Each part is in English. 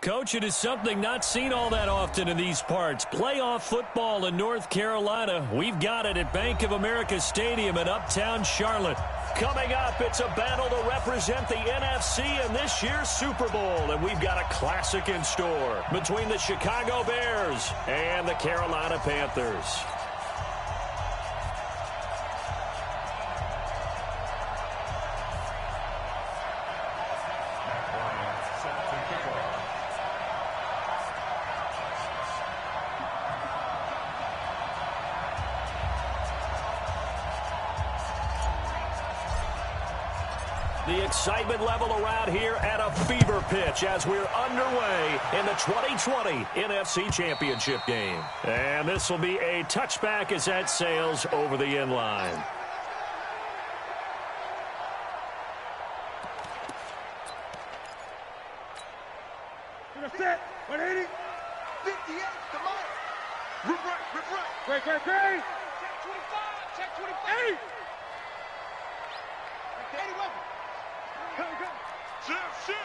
Coach, it is something not seen all that often in these parts. Playoff football in North Carolina. We've got it at Bank of America Stadium in Uptown Charlotte. Coming up, it's a battle to represent the NFC in this year's Super Bowl. And we've got a classic in store between the Chicago Bears and the Carolina Panthers. The excitement level around here at a fever pitch as we're underway in the 2020 NFC Championship game. And this will be a touchback as that sails over the end line. Set, 180, 58, come on. Rip right. Great. Check 25, 8. 80 weapon. Go. Shift.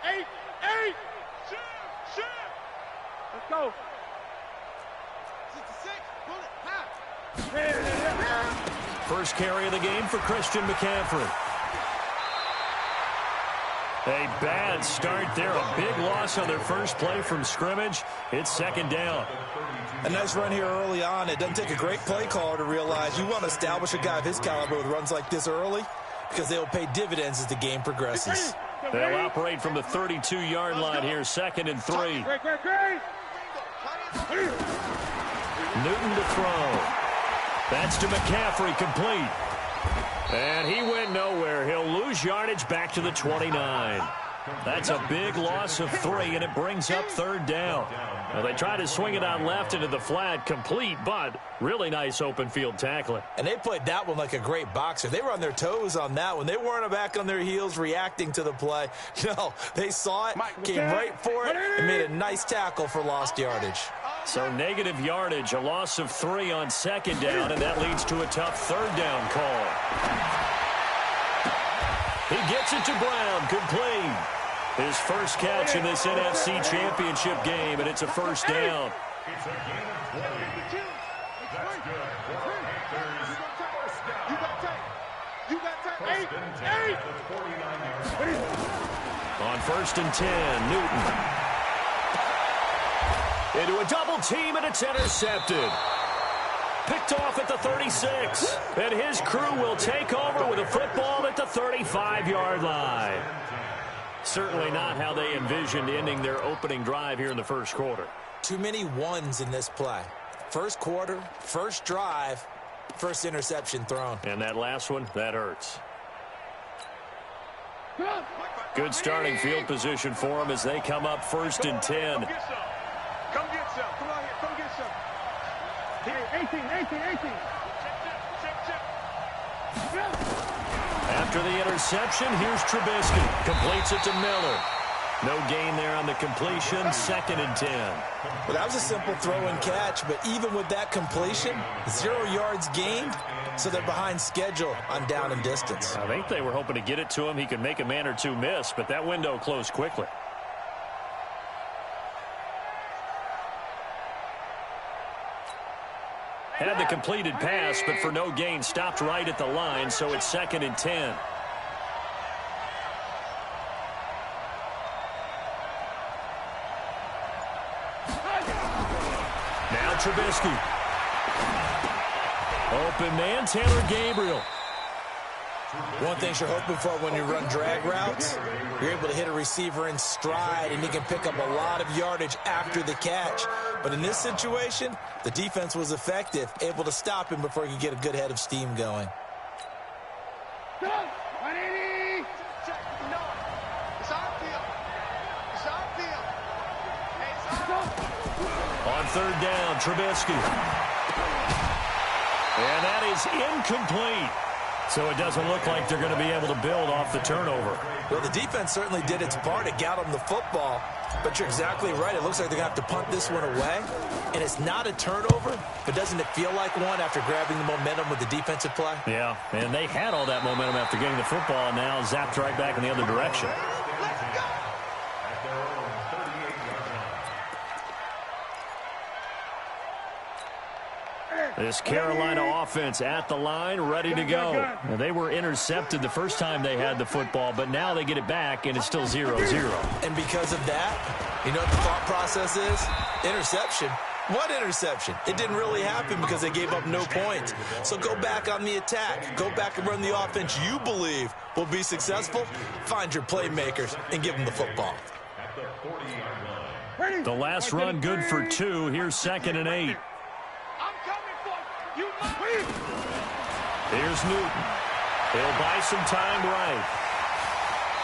8. Shift. Let's go. 66, pull it, high. First carry of the game for Christian McCaffrey. A bad start there. A big loss on their first play from scrimmage. It's second down. A nice run here early on. It doesn't take a great play caller to realize you want to establish a guy of his caliber with runs like this early because they'll pay dividends as the game progresses. They'll operate from the 32-yard line here, 2nd and 3. Newton to throw. That's to McCaffrey, complete. And he went nowhere. He'll lose yardage back to the 29. That's a big loss of 3, and it brings up 3rd down. Well, they try to swing it out left into the flat, complete, but really nice open field tackling. And they played that one like a great boxer. They were on their toes on that one. They weren't back on their heels reacting to the play. No, they saw it, came right for it, and made a nice tackle for lost yardage. So negative yardage, a loss of 3 on 2nd down, and that leads to a tough 3rd down call. He gets it to Brown, complete. His first catch in this NFC Championship game, and it's a 1st down. On 1st and 10, Newton. Into a double team, and it's intercepted. Picked off at the 36. And his crew will take over with a football at the 35-yard line. Certainly not how they envisioned ending their opening drive here in the first quarter. Too many ones in this play. First quarter, first drive, first interception thrown. And that last one, that hurts. Good starting field position for them as they come up 1st and 10. Come get some. Come on here. Come get some. Here, 18. After the interception, here's Trubisky. Completes it to Miller. No gain there on the completion. 2nd and 10. Well, that was a simple throw and catch, but even with that completion, 0 yards gained, so they're behind schedule on down and distance. I think they were hoping to get it to him. He could make a man or two miss, but that window closed quickly. Had the completed pass, but for no gain, stopped right at the line, so it's 2nd and 10. Now Trubisky. Open man, Taylor Gabriel. One thing you're hoping for when you run drag routes, you're able to hit a receiver in stride, and he can pick up a lot of yardage after the catch. But in this situation, the defense was effective, able to stop him before he could get a good head of steam going. On 3rd down, Trubisky. And that is incomplete. So it doesn't look like they're going to be able to build off the turnover. Well, the defense certainly did its part. It got them the football. But you're exactly right. It looks like they're going to have to punt this one away. And it's not a turnover, but doesn't it feel like one after grabbing the momentum with the defensive play? Yeah, and they had all that momentum after getting the football, and now zapped right back in the other direction. This Carolina offense at the line, ready to go. Now, they were intercepted the first time they had the football, but now they get it back, and it's still 0-0. And because of that, you know what the thought process is? Interception. What interception? It didn't really happen because they gave up no points. So go back on the attack. Go back and run the offense you believe will be successful. Find your playmakers and give them the football. The last run good for 2. Here's 2nd and 8. Here's Newton. He'll buy some time right.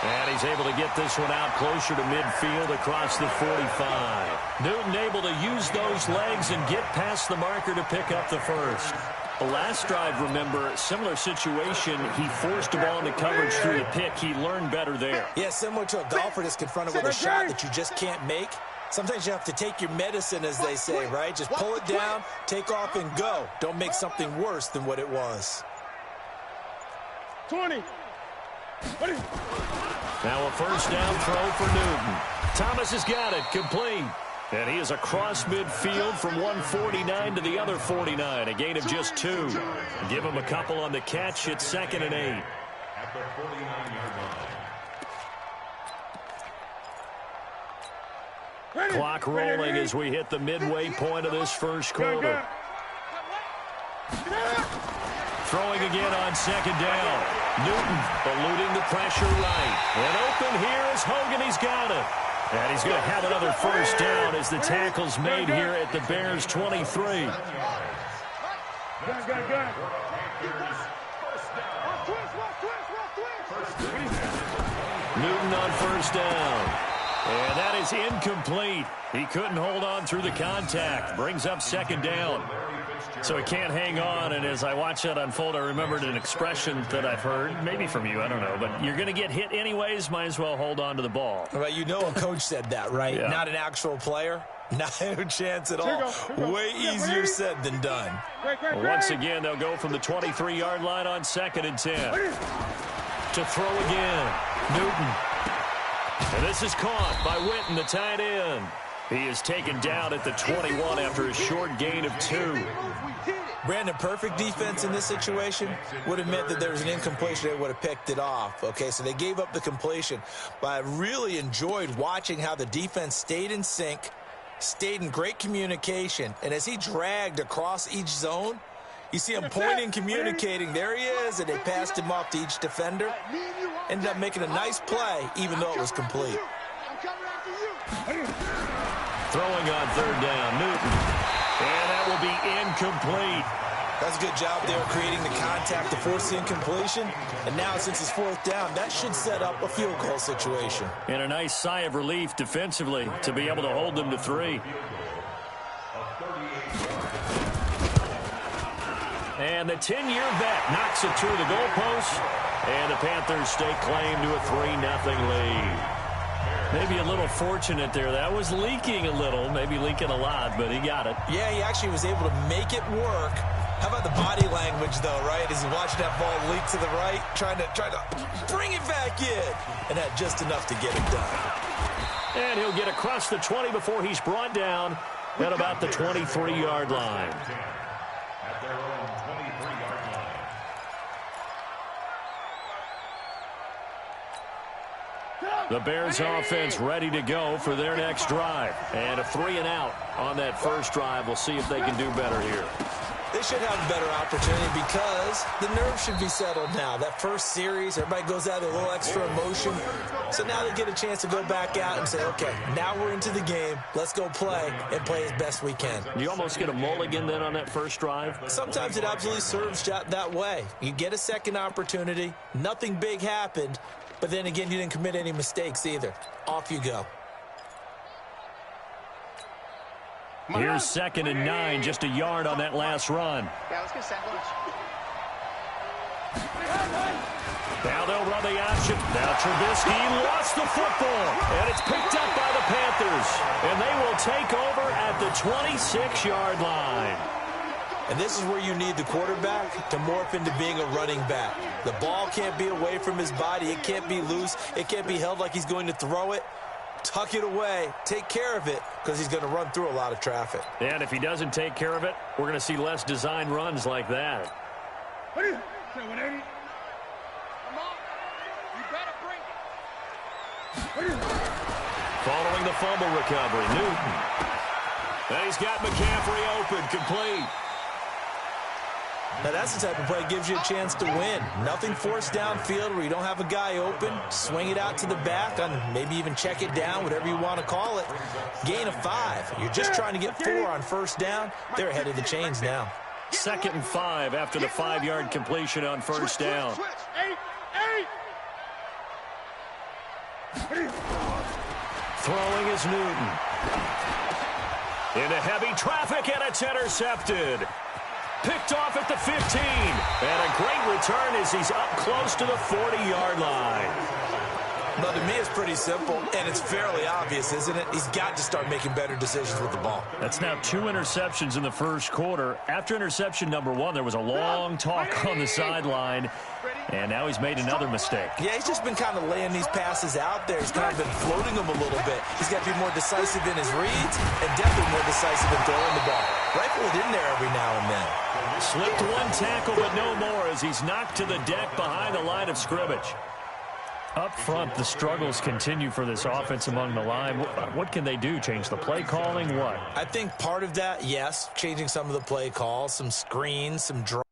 And he's able to get this one out closer to midfield across the 45. Newton able to use those legs and get past the marker to pick up the first. The last drive, remember, similar situation. He forced a ball into coverage through the pick. He learned better there. Yeah, similar to a golfer that's confronted with a shot that you just can't make. Sometimes you have to take your medicine, as they say, right? Just pull it down, take off, and go. Don't make something worse than what it was. 20. Now a first down throw for Newton. Thomas has got it, complete. And he is across midfield from 149 to the other 49, a gain of just 2. Give him a couple on the catch. It's 2nd and 8. At the 49-yard line. Clock rolling as we hit the midway point of this first quarter. Throwing again on 2nd down. Newton eluding the pressure right. And open here is Hogan. He's got it. And he's going to have another first down as the tackle's made here at the Bears 23. Newton on first down. And that is incomplete. He couldn't hold on through the contact. Brings up 2nd down. So he can't hang on, and as I watch that unfold, I remembered an expression that I've heard, maybe from you, I don't know, but you're going to get hit anyways, might as well hold on to the ball. Well, you know a coach said that, right? Yeah. Not an actual player. Not a chance at all. Way easier said than done. Well, once again, they'll go from the 23-yard line on 2nd and 10. To throw again, Newton. And this is caught by Witten, the tight end. He is taken down at the 21 after a short gain of 2. Brandon, perfect defense in this situation would have meant that there was an incompletion. They would have picked it off. Okay, so they gave up the completion. But I really enjoyed watching how the defense stayed in sync, stayed in great communication. And as he dragged across each zone, you see him pointing, communicating. There he is, and they passed him off to each defender. Ended up making a nice play, even though it was complete. Throwing on 3rd down, Newton. And that will be incomplete. That's a good job there creating the contact to force the incompletion. And now, since it's 4th down, that should set up a field goal situation. And a nice sigh of relief defensively to be able to hold them to 3. And the 10-year vet knocks it through the goalpost. And the Panthers stake claim to a 3-0 lead. Maybe a little fortunate there. That was leaking a little, maybe leaking a lot, but he got it. Yeah, he actually was able to make it work. How about the body language, though, right? As he's watching that ball leak to the right, trying to bring it back in. And had just enough to get it done. And he'll get across the 20 before he's brought down at about the 23-yard line. At their own 23-yard line. The Bears offense ready to go for their next drive. And a 3-and-out on that first drive. We'll see if they can do better here. They should have a better opportunity because the nerves should be settled now. That first series, everybody goes out with a little extra emotion. So now they get a chance to go back out and say, okay, now we're into the game. Let's go play and play as best we can. You almost get a mulligan then on that first drive? Sometimes it absolutely serves that way. You get a second opportunity. Nothing big happened. But then again, you didn't commit any mistakes either. Off you go. Here's 2nd and 9, just a yard on that last run. Yeah, let's get sandwich. Now they'll run the option. Now Trubisky lost the football, and it's picked up by the Panthers. And they will take over at the 26-yard line. And this is where you need the quarterback to morph into being a running back. The ball can't be away from his body. It can't be loose. It can't be held like he's going to throw it. Tuck it away. Take care of it because he's going to run through a lot of traffic. And if he doesn't take care of it, we're going to see less design runs like that. Following the fumble recovery, Newton. And he's got McCaffrey open, complete. Now that's the type of play that gives you a chance to win. Nothing forced downfield where you don't have a guy open. Swing it out to the back, and maybe even check it down, whatever you want to call it. Gain of 5. You're just trying to get 4 on first down. They're ahead of the chains now. 2nd and 5 after the 5-yard completion on first down. Throwing is Newton. Into heavy traffic, and it's intercepted. Picked off at the 15. And a great return as he's up close to the 40-yard line. Well, to me, it's pretty simple, and it's fairly obvious, isn't it? He's got to start making better decisions with the ball. That's now 2 interceptions in the first quarter. After interception number 1, there was a long talk on the sideline, and now he's made another mistake. Yeah, he's just been kind of laying these passes out there. He's kind of been floating them a little bit. He's got to be more decisive in his reads and definitely more decisive in throwing the ball. Rifle it in there every now and then. Slipped 1 tackle, but no more as he's knocked to the deck behind the line of scrimmage. Up front, the struggles continue for this offense among the line. What can they do? Change the play calling? What? I think part of that, yes, changing some of the play calls, some screens, some draw.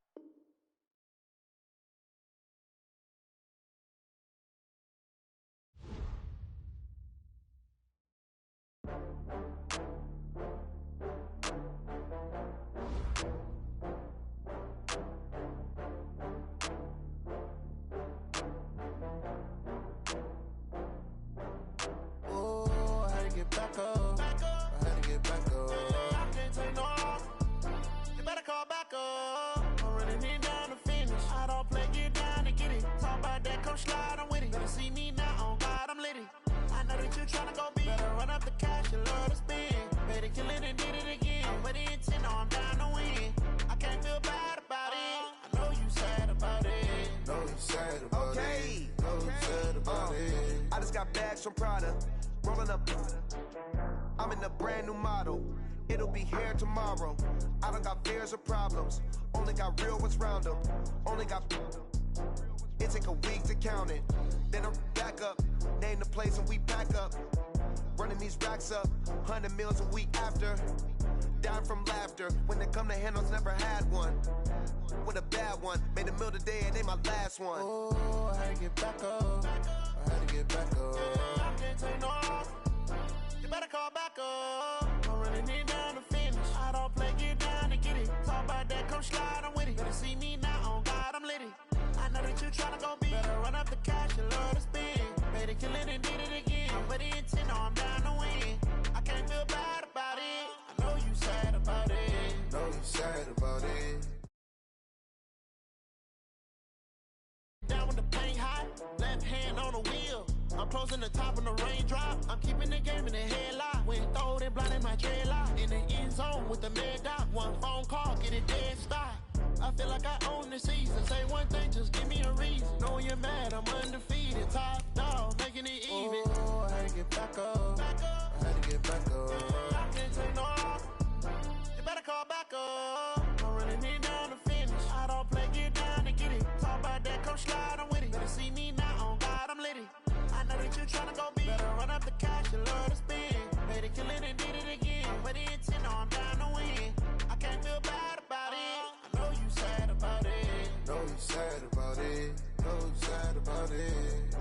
From Prada, rolling up. I'm in a brand new model. It'll be here tomorrow. I don't got fears or problems. Only got real ones round them. Only got. It take a week to count it. Then I'm back up. Name the place and we pack up. Running these racks up. 100 meals a week after. Down from laughter. When they come to handles, never had one. With a bad one. Made a meal today and ain't my last one. Oh, I had to get back up. I had to get back up. I can't take no off. You better call back up. I'm running it down to finish. I don't play, get down to get it. Talk about that, come slide, I'm with it. Better see me now, on God, I'm litty. I know that you tryna go big. Better run up the cash, you love to spin. Made it, kill it, and did it again. But the intent, no, I'm down to win. I can't feel bad about it. I know you sad about it. Know you sad about it. Down with the paint hot, left hand on the wheel. I'm closing the top of the raindrop. I'm keeping the game in the headlock. When throwed and blinded my dreadlock. In the end zone with the mad dot. One phone call, get it dead stop. I feel like I own the season. Say one thing, just give me a reason. Knowing you're mad, I'm undefeated. Top dog, making it even. Oh, I had to get back up. I had to get back up. I can't take no off. You better call back up. I'm running it down to finish. I don't play, get down to get it. Talk about that, come slide, I'm with it. Better see me now, on God, I'm litty. I know that you tryna go big. Better run up the cash, you love to spin. Made it, kill it, and did it again. But the intent, no, I'm down to win. I can't feel bad about it. I know you sad about it. Know you sad about it. Know you sad about it.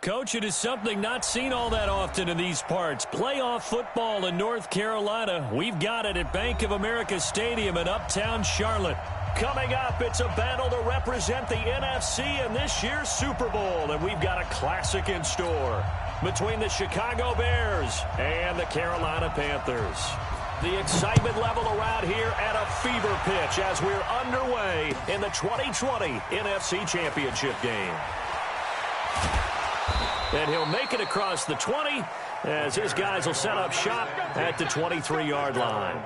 Coach, it is something not seen all that often in these parts. Playoff football in North Carolina. We've got it at Bank of America Stadium in uptown Charlotte. Coming up, it's a battle to represent the NFC in this year's Super Bowl, and we've got a classic in store between the Chicago Bears and the Carolina Panthers. The excitement level around here at a fever pitch as we're underway in the 2020 NFC Championship game. And he'll make it across the 20 as his guys will set up shop at the 23-yard line.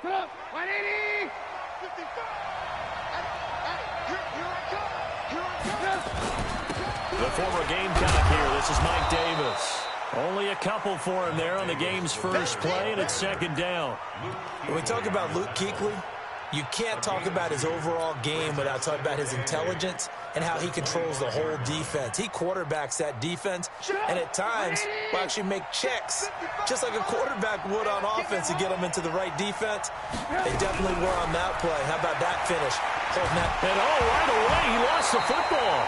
Come on, 180! 55! The former Gamecock here. This is Mike Davis. Only a couple for him there on the game's first play, and it's second down. When we talk about Luke Kuechly, you can't talk about his overall game without talking about his intelligence and how he controls the whole defense. He quarterbacks that defense, and at times will actually make checks, just like a quarterback would on offense to get them into the right defense. They definitely were on that play. How about that finish? Holding that. And right away, he lost the football.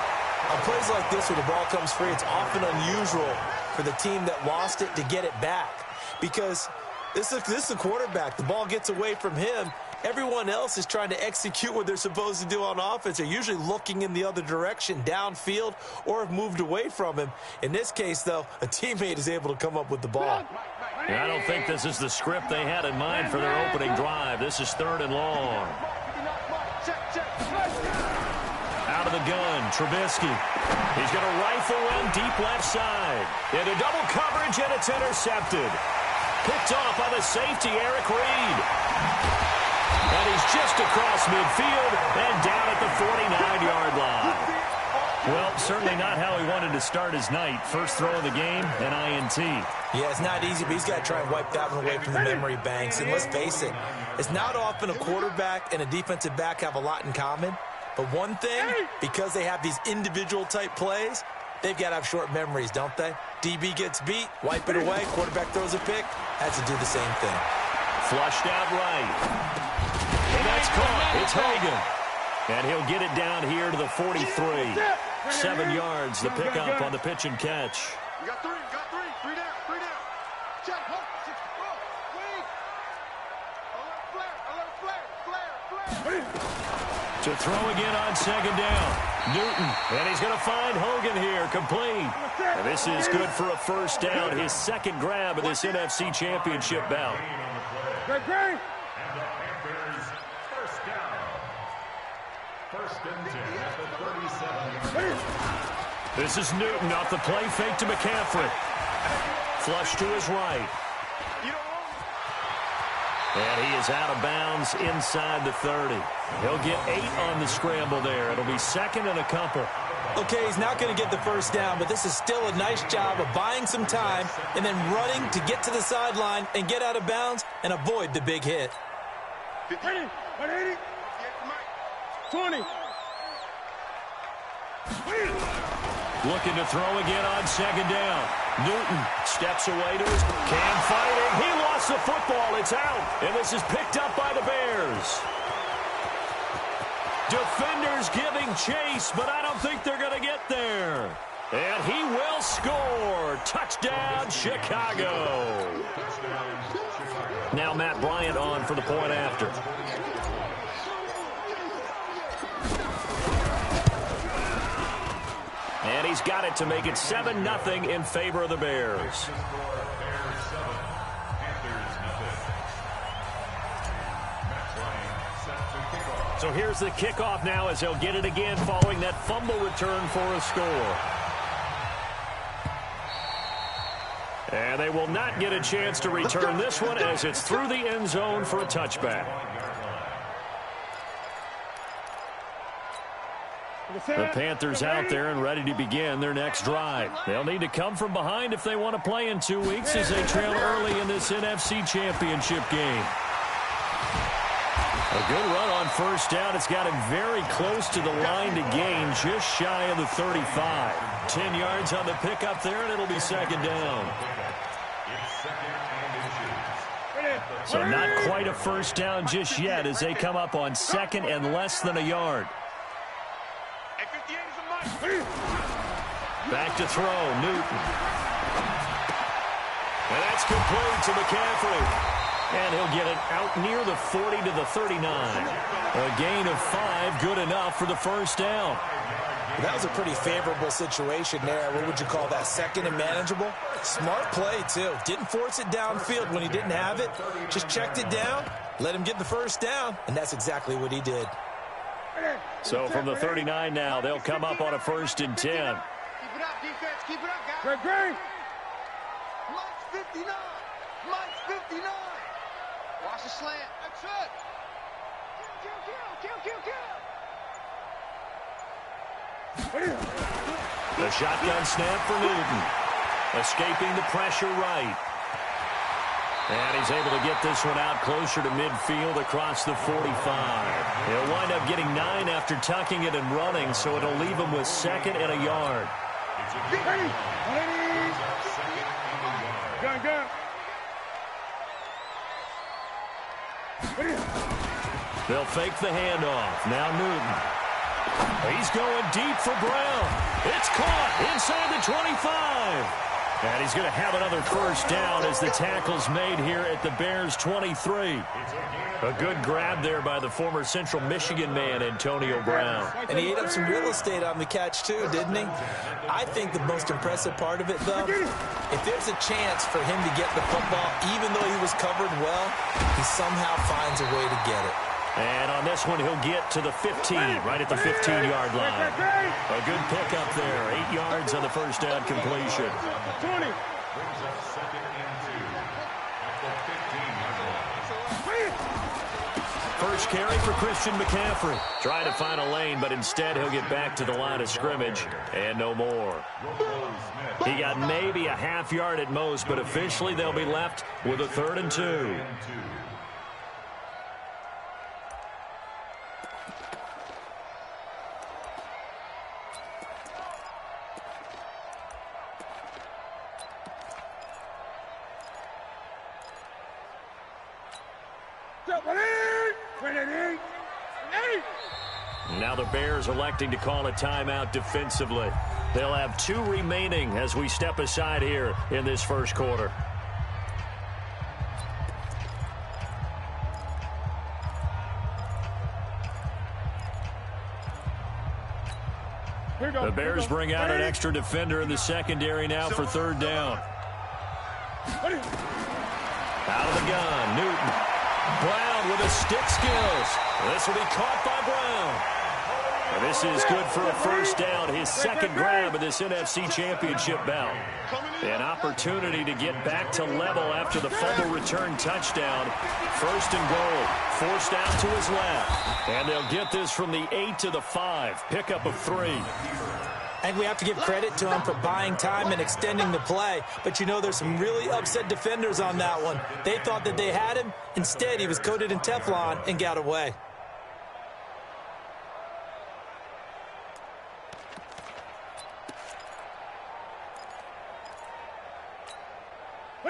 On plays like this where the ball comes free, it's often unusual for the team that lost it to get it back, because this is a quarterback. The ball gets away from him. Everyone else is trying to execute what they're supposed to do on offense. They're usually looking in the other direction, downfield, or have moved away from him. In this case, though, a teammate is able to come up with the ball. I don't think this is the script they had in mind for their opening drive. This is 3rd and long. Out of the gun, Trubisky. He's going to rifle in deep left side. Into double coverage, and it's intercepted. Picked off by the safety, Eric Reed. And he's just across midfield and down at the 49-yard line. Well, certainly not how he wanted to start his night. First throw of the game, an INT. Yeah, it's not easy, but he's got to try and wipe that one away from the memory banks. And let's face it, it's not often a quarterback and a defensive back have a lot in common. But one thing, because they have these individual type plays, they've got to have short memories, don't they? DB gets beat, wipe it away, quarterback throws a pick, has to do the same thing. Flushed out right. And that's caught. It's Hogan. And he'll get it down here to the 43. 7 yards, the pickup on the pitch and catch. You got three down. Check, hold, wait. Flare. To throw again on second down. Newton, and he's going to find Hogan here, complete. And this is good for a first down, his second grab of this NFC Championship bout. Great. And the Panthers first down. First and 10 at the 37-yard line. This is Newton off the play fake to McCaffrey. Flush to his right. And he is out of bounds inside the 30. He'll get 8 on the scramble there. It'll be second and a couple. Okay, he's not going to get the first down, but this is still a nice job of buying some time and then running to get to the sideline and get out of bounds and avoid the big hit. 180. 20. Looking to throw again on second down. Newton steps away to his Cam fighting. He lost the football. It's out. And this is picked up by the Bears. Defenders giving chase, but I don't think they're going to get there. And he will score. Touchdown, Chicago. Now Matt Bryant on for the point after. And he's got it to make it 7-0 in favor of the Bears. So here's the kickoff now as they'll get it again following that fumble return for a score. And they will not get a chance to return this one as it's through the end zone for a touchback. The Panthers out there and ready to begin their next drive. They'll need to come from behind if they want to play in 2 weeks as they trail early in this NFC Championship game. A good run on first down. It's got him very close to the line to gain, just shy of the 35. 10 yards on the pickup there, and it'll be second down. So not quite a first down just yet as they come up on second and less than a yard. Back to throw, Newton. And that's complete to McCaffrey. And he'll get it out near the 40 to the 39. A gain of 5, good enough for the first down. That was a pretty favorable situation there. What would you call that? Second and manageable? Smart play, too. Didn't force it downfield when he didn't have it. Just checked it down, let him get the first down, and that's exactly what he did. So from the 39 now, they'll come up on a 1st and 10. Keep it up, defense. Keep it up, guys. Great. Mike's 59. Mike's 59. Watch the slant. That's it. Kill. The shotgun snap for Newton. Escaping the pressure right. And he's able to get this one out closer to midfield across the 45. He'll wind up getting 9 after tucking it and running, so it'll leave him with 2nd and a yard. Gun. They'll fake the handoff. Now Newton. He's going deep for Brown. It's caught inside the 25. And he's going to have another first down as the tackle's made here at the Bears' 23. A good grab there by the former Central Michigan man, Antonio Brown. And he ate up some real estate on the catch, too, didn't he? I think the most impressive part of it, though, if there's a chance for him to get the football, even though he was covered well, he somehow finds a way to get it. And on this one, he'll get to the 15, right at the 15-yard line. A good pickup there, 8 yards on the first down completion. 20. Brings up 2nd and 2 at the 15-yard line. First carry for Christian McCaffrey. Trying to find a lane, but instead he'll get back to the line of scrimmage and no more. He got maybe a half yard at most, but officially they'll be left with a 3rd and 2. Now the Bears electing to call a timeout defensively. They'll have 2 remaining as we step aside here in this first quarter. The Bears bring out an extra defender in the secondary now for 3rd down. Out of the gun, Newton. Brown with his stick skills. This will be caught by Brown. And this is good for a first down, his 2nd grab of this NFC Championship bout. An opportunity to get back to level after the fumble return touchdown. 1st and goal, forced out to his left. And they'll get this from the 8 to the 5, pickup of 3. I think we have to give credit to him for buying time and extending the play. But, you know, there's some really upset defenders on that one. They thought that they had him. Instead, he was coated in Teflon and got away.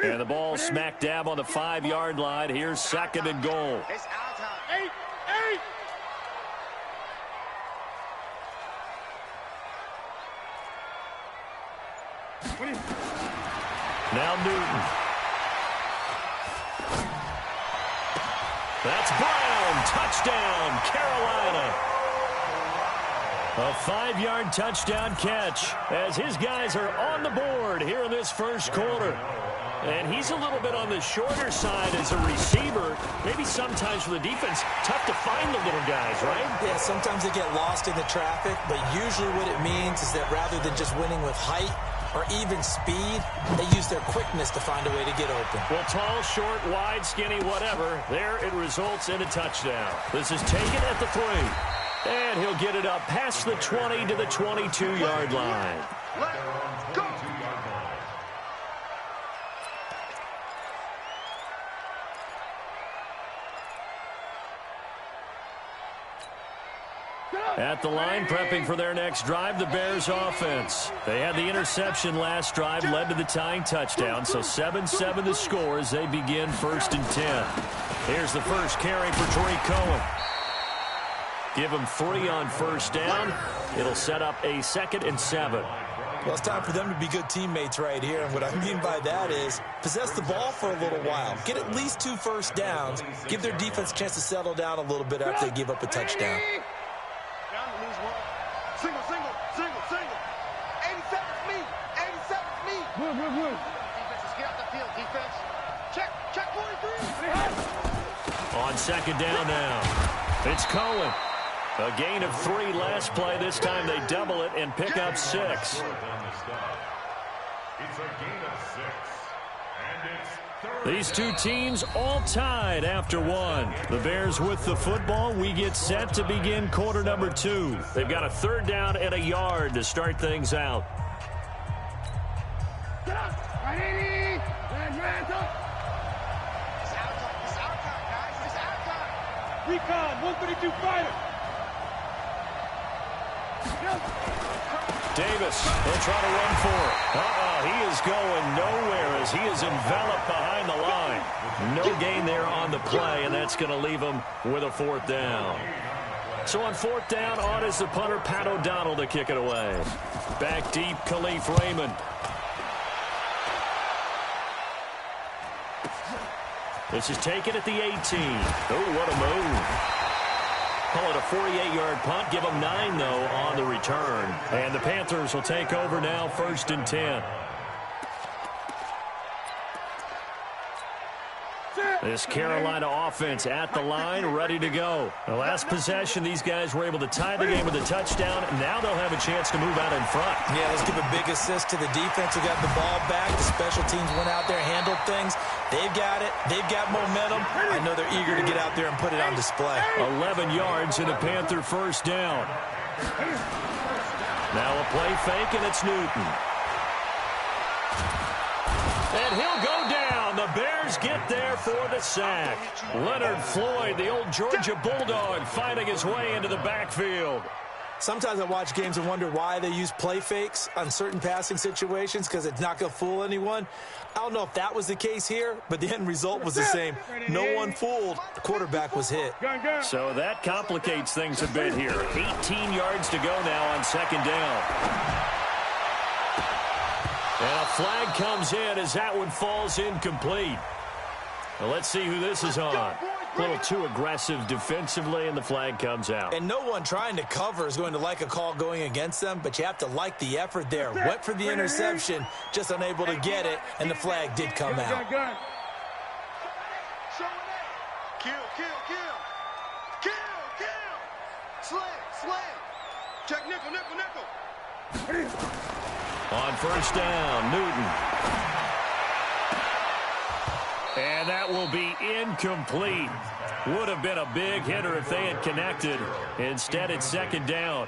And the ball smack dab on the 5-yard line. Here's 2nd and goal. It's our time. 8. Now Newton. That's Brown. Touchdown, Carolina. A 5-yard touchdown catch as his guys are on the board here in this first quarter. And he's a little bit on the shorter side as a receiver. Maybe sometimes for the defense, tough to find the little guys, right? Yeah, sometimes they get lost in the traffic, but usually what it means is that rather than just winning with height or even speed, they use their quickness to find a way to get open. Well, tall, short, wide, skinny, whatever, there it results in a touchdown. This is taken at the 3. And he'll get it up past the 20 to the 22-yard line. Let's go. At the line, prepping for their next drive, the Bears offense. They had the interception last drive, led to the tying touchdown, so 7-7 the score as they begin 1st and 10. Here's the first carry for Tariq Cohen. Give them 3 on first down. It'll set up a 2nd and 7. Well, it's time for them to be good teammates right here. And what I mean by that is possess the ball for a little while. Get at least 2 first downs. Give their defense a chance to settle down a little bit after they give up a touchdown. Down to lose 1. Single, single, single, single. 87's me. 87's me. Move. Defense, let's get out the field. Defense. Check 43. On 2nd down now. It's Cohen. A gain of 3 last play. This time they double it and pick up 6. It's a gain of 6. And it's third. These two teams all tied after 1. The Bears with the football. We get set to begin quarter number 2. They've got a 3rd down and a yard to start things out. Get up. Ready. Hands up. It's our time, guys. It's our time. Recon, 132 fighter. Davis, he'll try to run for it. He is going nowhere as he is enveloped behind the line. No gain there on the play, and that's going to leave him with a 4th down. So on 4th down, on is the punter, Pat O'Donnell, to kick it away. Back deep, Khalif Raymond. This is taken at the 18. Oh, what a move. Call it a 48-yard punt. Give them 9, though, on the return. And the Panthers will take over now, 1st and 10. This Carolina offense at the line, ready to go. The last possession, these guys were able to tie the game with a touchdown. Now they'll have a chance to move out in front. Yeah, let's give a big assist to the defense who got the ball back. The special teams went out there, handled things. They've got it. They've got momentum. I know they're eager to get out there and put it on display. 11 yards and a Panther 1st down. Now a play fake, and it's Newton. And he'll go down. The Bears get there for the sack. Leonard Floyd, the old Georgia Bulldog, fighting his way into the backfield. Sometimes I watch games and wonder why they use play fakes on certain passing situations, because it's not going to fool anyone. I don't know if that was the case here, but the end result was the same. No one fooled. The quarterback was hit. So that complicates things a bit here. 18 yards to go now on 2nd down. And a flag comes in as that one falls incomplete. Well, let's see who this is on. A little too aggressive defensively, and the flag comes out. And no one trying to cover is going to like a call going against them, but you have to like the effort there. Went for the interception, just unable to get it, and the flag did come out. Kill. Slam. Check nickel. On 1st down, Newton. And that will be incomplete. Would have been a big hitter if they had connected. Instead, it's 2nd down.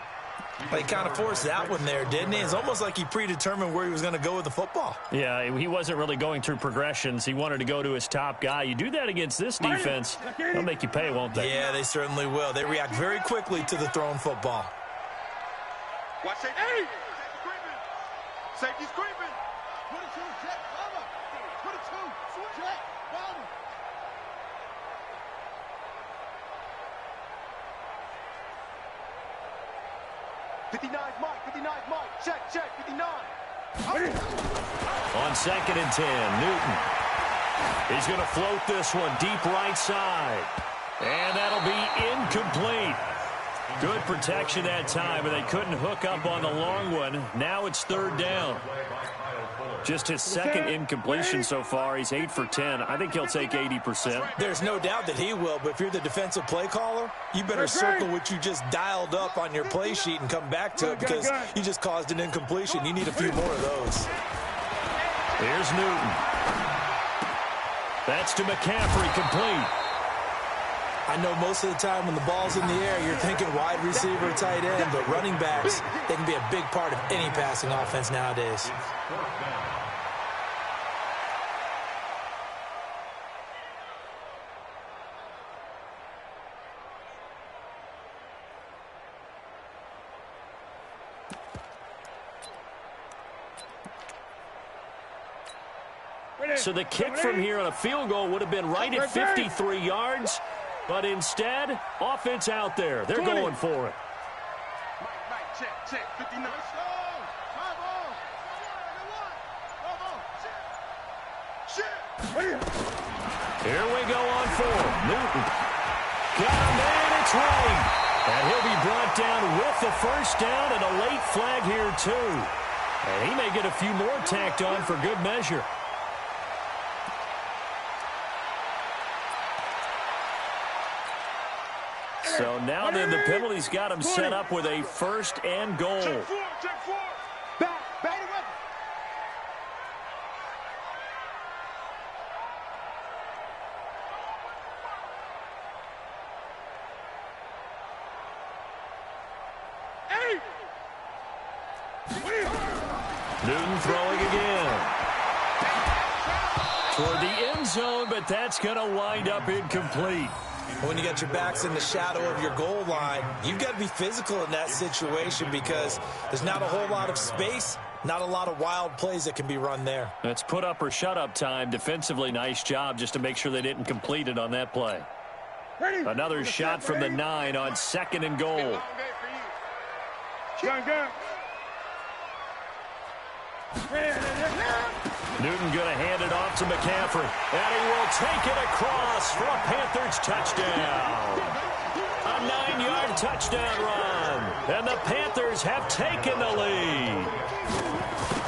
He kind of forced that one there, didn't he? It's almost like he predetermined where he was going to go with the football. Yeah, he wasn't really going through progressions. He wanted to go to his top guy. You do that against this defense, they'll make you pay, won't they? Yeah, they certainly will. They react very quickly to the thrown football. Watch safety. Hey! Safety's creeping. 22, check, cover. 22, check, bottom. '59's Mike, check, 59. On 2nd and 10, Newton. He's going to float this one deep right side. And that'll be incomplete. Good protection that time, and they couldn't hook up on the long one. Now it's 3rd down. Just his 2nd incompletion so far. He's 8 for 10. I think he'll take 80%. There's no doubt that he will, but if you're the defensive play caller, you better circle what you just dialed up on your play sheet and come back to it, because you just caused an incompletion. You need a few more of those. Here's Newton. That's to McCaffrey, complete. I know most of the time when the ball's in the air, you're thinking wide receiver, tight end, but running backs, they can be a big part of any passing offense nowadays. So the kick from here on a field goal would have been right at 53 yards. But instead, offense out there. They're going for it. Check. 59. Here we go on 4. Newton. Got him, and it's right. And he'll be brought down with the first down and a late flag here, too. And he may get a few more tacked on for good measure. So now then the penalty's got him set up with a first and goal. Check 4. Back it up. Newton throwing again. Toward the end zone, but that's going to wind up incomplete. When you got your backs in the shadow of your goal line, you've got to be physical in that situation because there's not a whole lot of space, not a lot of wild plays that can be run there. It's put up or shut up time. Defensively, nice job just to make sure they didn't complete it on that play. Another shot from the 9 on 2nd and goal. Newton going to hand it off to McCaffrey. And he will take it across for a Panthers touchdown. A 9-yard touchdown run. And the Panthers have taken the lead.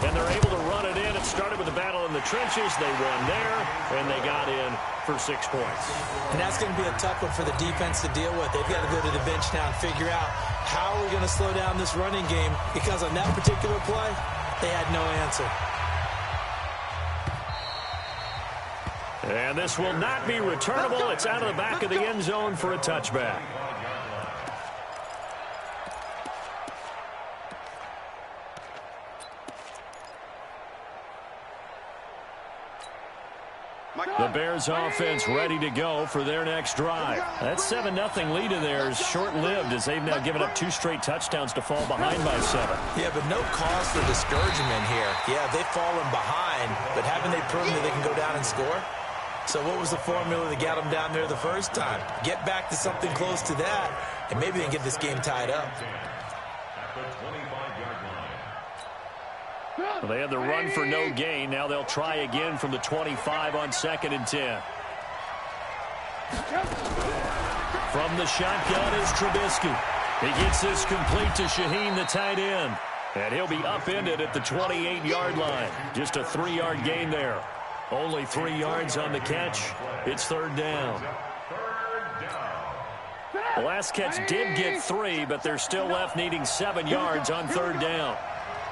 And they're able to run it in. It started with a battle in the trenches. They won there, and they got in for 6 points. And that's going to be a tough one for the defense to deal with. They've got to go to the bench now and figure out how are we going to slow down this running game, because on that particular play, they had no answer. And this will not be returnable. It's out of the back of the end zone for a touchback. The Bears offense ready to go for their next drive. That 7-0 lead of theirs short-lived as they've now given up 2 straight touchdowns to fall behind by 7. Yeah, but no cause for discouragement here. Yeah, they've fallen behind, but haven't they proven that they can go down and score? So what was the formula that got them down there the first time? Get back to something close to that, and maybe they can get this game tied up. Well, they had the run for no gain. Now they'll try again from the 25 on 2nd and 10. From the shotgun is Trubisky. He gets this complete to Shaheen, the tight end. And he'll be upended at the 28-yard line. Just a 3-yard gain there. Only 3 yards on the catch. It's 3rd down. The last catch did get 3, but they're still left needing 7 yards on 3rd down.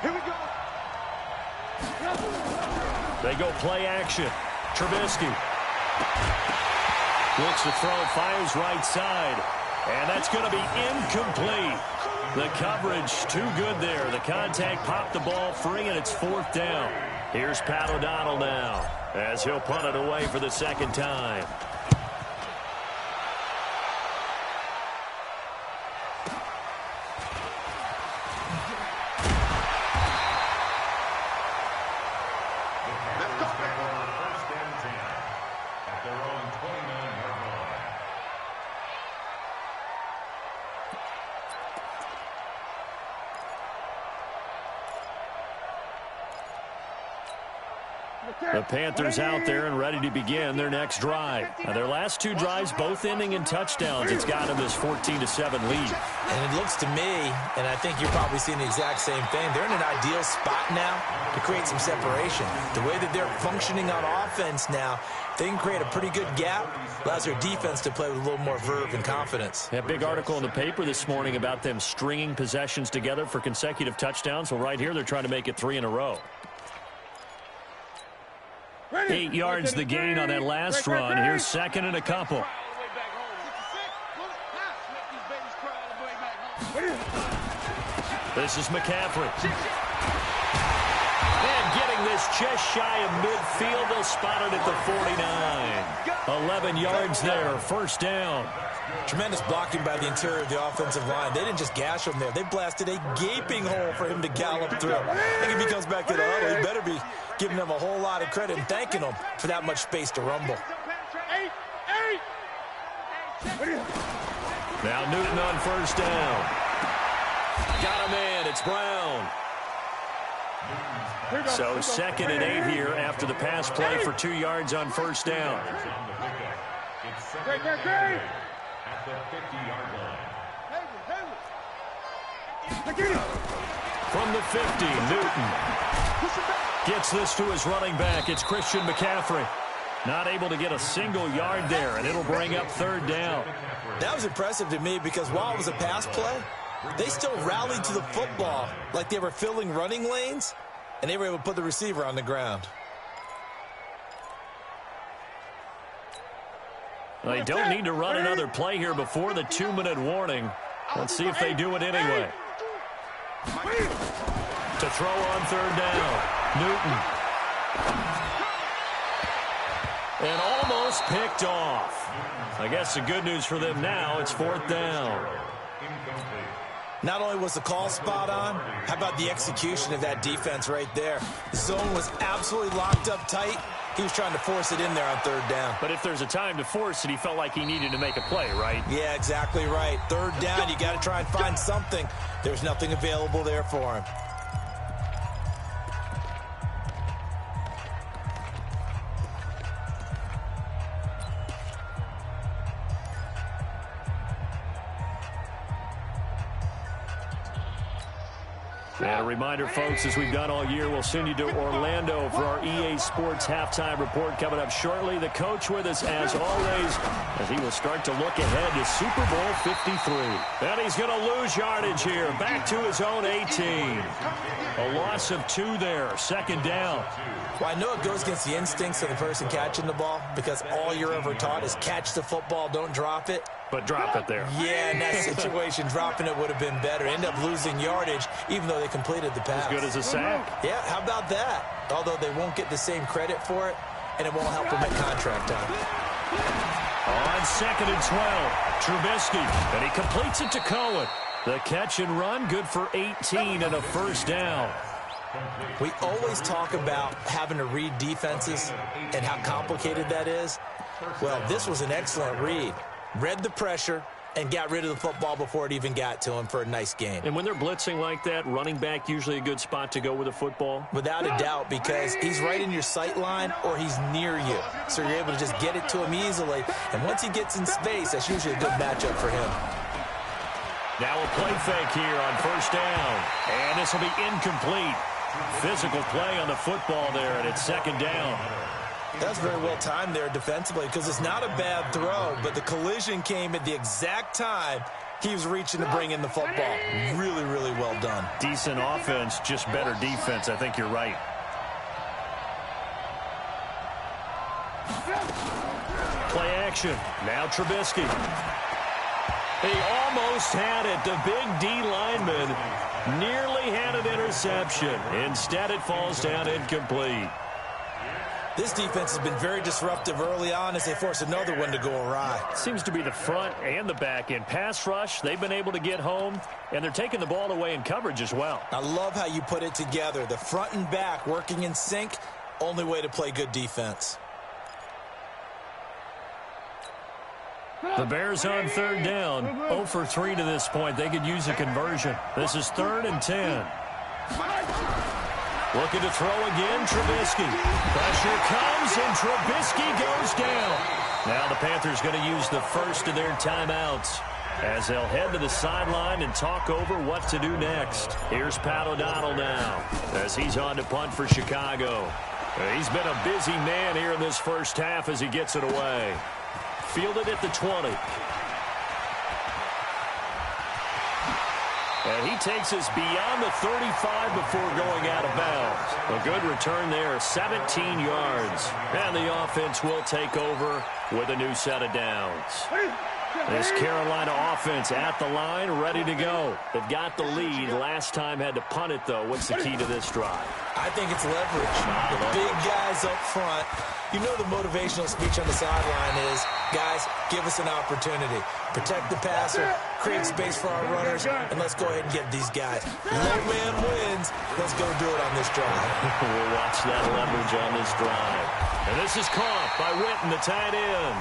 Here we go. They go play action. Trubisky looks to throw, fires right side. And that's going to be incomplete. The coverage too good there. The contact popped the ball free, and it's 4th down. Here's Pat O'Donnell now as he'll punt it away for the 2nd time. The Panthers out there and ready to begin their next drive. Now, their last 2 drives both ending in touchdowns. It's got them this 14-7 lead. And it looks to me, and I think you're probably seeing the exact same thing, they're in an ideal spot now to create some separation. The way that they're functioning on offense now, they can create a pretty good gap. Allows their defense to play with a little more verve and confidence. That big article in the paper this morning about them stringing possessions together for consecutive touchdowns. Well, right here they're trying to make it 3 in a row. 8 yards the gain on that last run. Here's 2nd and a couple. This is McCaffrey. And getting this just shy of midfield. They'll spot it at the 49. 11 yards there. 1st down. Tremendous blocking by the interior of the offensive line. They didn't just gash him there. They blasted a gaping hole for him to gallop through. I think if he comes back to the huddle, he better be giving them a whole lot of credit and thanking them for that much space to rumble. Now Newton on first down. Got a man. It's Brown. So 2nd and 8 here after the pass play for 2 yards on first down. At the 50-yard line. From the 50, Newton gets this to his running back. It's Christian McCaffrey. Not able to get a single yard there, and it'll bring up 3rd down. That was impressive to me because while it was a pass play, they still rallied to the football like they were filling running lanes, and they were able to put the receiver on the ground. They don't need to run another play here before the 2-minute warning. Let's see if they do it anyway. To throw on 3rd down, Newton. And almost picked off. I guess the good news for them now, it's 4th down. Not only was the call spot on, how about the execution of that defense right there? The zone was absolutely locked up tight. He was trying to force it in there on 3rd down. But if there's a time to force it, he felt like he needed to make a play, right? Yeah, exactly right. 3rd down, you got to try and find something. There's nothing available there for him. And a reminder, folks, as we've done all year, we'll send you to Orlando for our EA Sports halftime report coming up shortly. The coach with us, as always, as he will start to look ahead to Super Bowl 53. And he's going to lose yardage here, back to his own 18. A loss of 2 there, 2nd down. Well, I know it goes against the instincts of the person catching the ball because all you're ever taught is catch the football, don't drop it. But drop it there. Yeah, in that situation, dropping it would have been better. End up losing yardage, even though they completed the pass. As good as a sack. Yeah, how about that? Although they won't get the same credit for it, and it won't help them at contract time. On 2nd and 12, Trubisky, and he completes it to Cohen. The catch and run, good for 18 and a 1st down. We always talk about having to read defenses and how complicated that is. Well, this was an excellent read. Read the pressure and got rid of the football before it even got to him for a nice game. And when they're blitzing like that, running back usually a good spot to go with a football? Without a doubt, because he's right in your sight line or he's near you. So you're able to just get it to him easily. And once he gets in space, that's usually a good matchup for him. Now a play fake here on 1st down. And this will be incomplete. Physical play on the football there, and it's 2nd down. That's very well timed there defensively because it's not a bad throw, but the collision came at the exact time he was reaching to bring in the football. Really, really well done. Decent offense, just better defense. I think you're right. Play action. Now Trubisky. He almost had it. The big D lineman nearly had an interception. Instead, it falls down incomplete. This defense has been very disruptive early on as they force another one to go awry. Seems to be the front and the back end. Pass rush, they've been able to get home, and they're taking the ball away in coverage as well. I love how you put it together. The front and back working in sync, only way to play good defense. The Bears on 3rd down. 0 for 3 to this point. They could use a conversion. This is 3rd and 10. Looking to throw again, Trubisky. Pressure comes, and Trubisky goes down. Now the Panthers going to use the first of their timeouts as they'll head to the sideline and talk over what to do next. Here's Pat O'Donnell now as he's on to punt for Chicago. He's been a busy man here in this first half as he gets it away. Fielded at the 20. And he takes us beyond the 35 before going out of bounds. A good return there, 17 yards. And the offense will take over with a new set of downs. This Carolina offense at the line, ready to go. They've got the lead. Last time had to punt it, though. What's the key to this drive? I think it's leverage. The big guys up front. You know the motivational speech on the sideline is, guys, give us an opportunity. Protect the passer, create space for our runners, and let's go ahead and get these guys. Low man wins. Let's go do it on this drive. We'll watch that leverage on this drive. And this is caught by Witten, the tight end.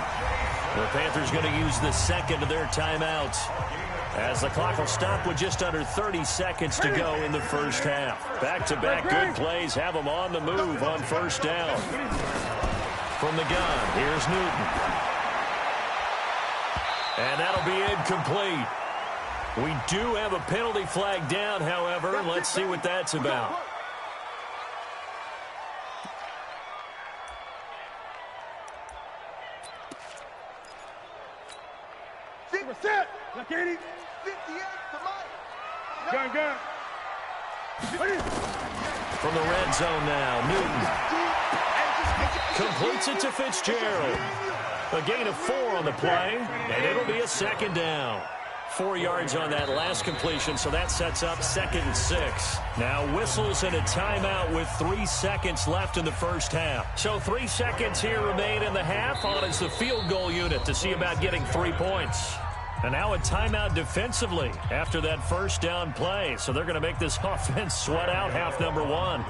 The Panthers going to use the second of their timeouts, as the clock will stop with just under 30 seconds to go in the first half. Back-to-back good plays have them on the move on first down. From the gun, here's Newton. And that'll be incomplete. We do have a penalty flag down, however, and let's see what that's about. From the red zone now, Newton completes it to Fitzgerald. A gain of 4 on the play, and it'll be a second down. 4 yards on that last completion, so that sets up 2nd and 6. Now whistles and a timeout with 3 seconds left in the first half. So 3 seconds here remain in the half on as the field goal unit to see about getting 3 points. And now a timeout defensively after that first down play. So they're going to make this offense sweat out half number 1.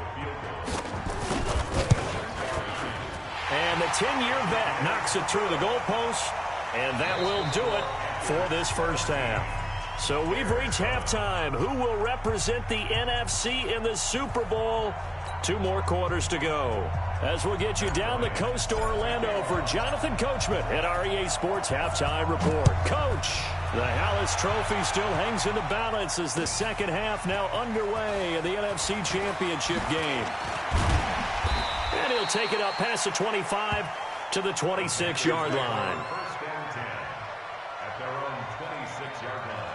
And the 10-year vet knocks it through the goalpost, and that will do it for this first half. So we've reached halftime. Who will represent the NFC in the Super Bowl? 2 more quarters to go, as we'll get you down the coast to Orlando for Jonathan Coachman at our EA Sports Halftime Report. Coach, the Hallis Trophy still hangs in the balance as the second half now underway in the NFC Championship game. And he'll take it up past the 25 to the 26-yard line. First and 10 at their own 26-yard line.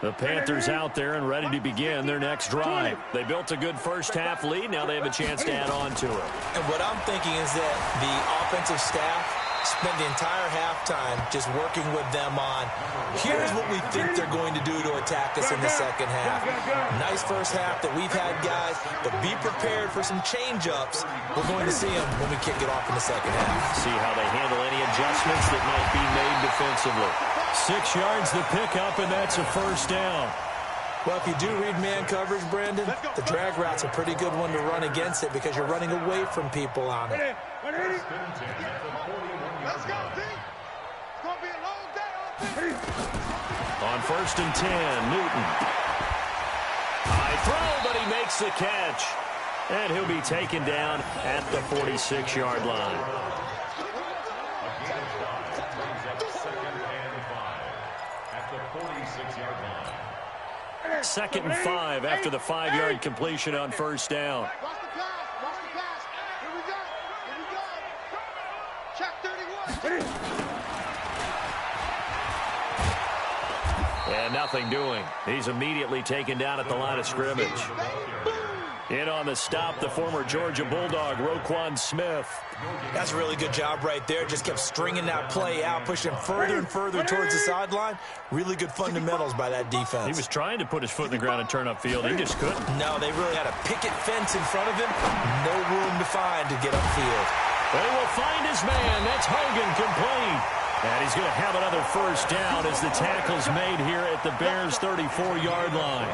The Panthers out there and ready to begin their next drive. They built a good first half lead. Now they have a chance to add on to it. And what I'm thinking is that the offensive staff spent the entire halftime just working with them on, here's what we think they're going to do to attack us in the second half. Nice first half that we've had, guys, but be prepared for some change-ups. We're going to see them when we kick it off in the second half. See how they handle any adjustments that might be made defensively. 6 yards the pickup, and that's a first down. Well, if you do read man coverage, Brandon, the drag route's a pretty good one to run against it because you're running away from people on it. Let's go, team. It's going to be a long day. On first and 10, Newton. High throw, but he makes the catch. And he'll be taken down at the 46-yard line. Second and 5 after the 5-yard completion on first down. Watch the pass. Watch the pass. Here we go. Here we go. Check 31. And nothing doing. He's immediately taken down at the line of scrimmage. In on the stop, the former Georgia Bulldog, Roquan Smith. That's a really good job right there. Just kept stringing that play out, pushing him further and further towards the sideline. Really good fundamentals by that defense. He was trying to put his foot in the ground and turn upfield. He just couldn't. No, they really had a picket fence in front of him. No room to find to get upfield. They will find his man. That's Hogan, complete. And he's going to have another first down as the tackle's made here at the Bears' 34-yard line.